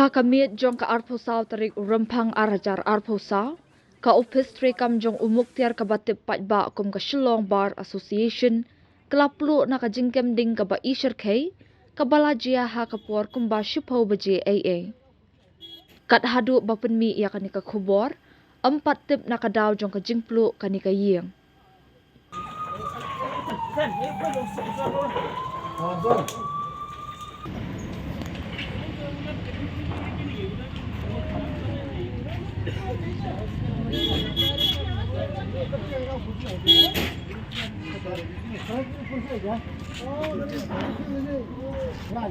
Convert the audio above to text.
Ha kamit jong ka arposaw tarik rampang arajar arposaw ka ophis trekam jong umuktiar ka batip patba kum ka Shillong Bar Association kala Pluh na ka jingkem ding ka ba isher kay ka balajia ha ka puar kum ba shipau baje AA kat hadu bapen mi ya kanika khubor 4 tip na ka daw jong ka jingplu kanika yeng Nah,